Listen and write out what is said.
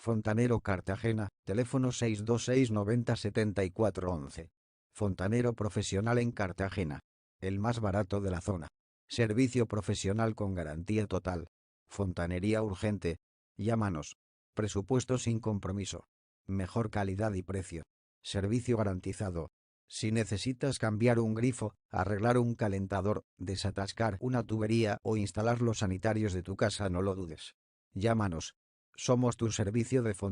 Fontanero Cartagena, teléfono 626 90 74 11. Fontanero profesional en Cartagena. El más barato de la zona. Servicio profesional con garantía total. Fontanería urgente. Llámanos. Presupuesto sin compromiso. Mejor calidad y precio. Servicio garantizado. Si necesitas cambiar un grifo, arreglar un calentador, desatascar una tubería o instalar los sanitarios de tu casa, no lo dudes. Llámanos. Somos tu servicio de fontanería.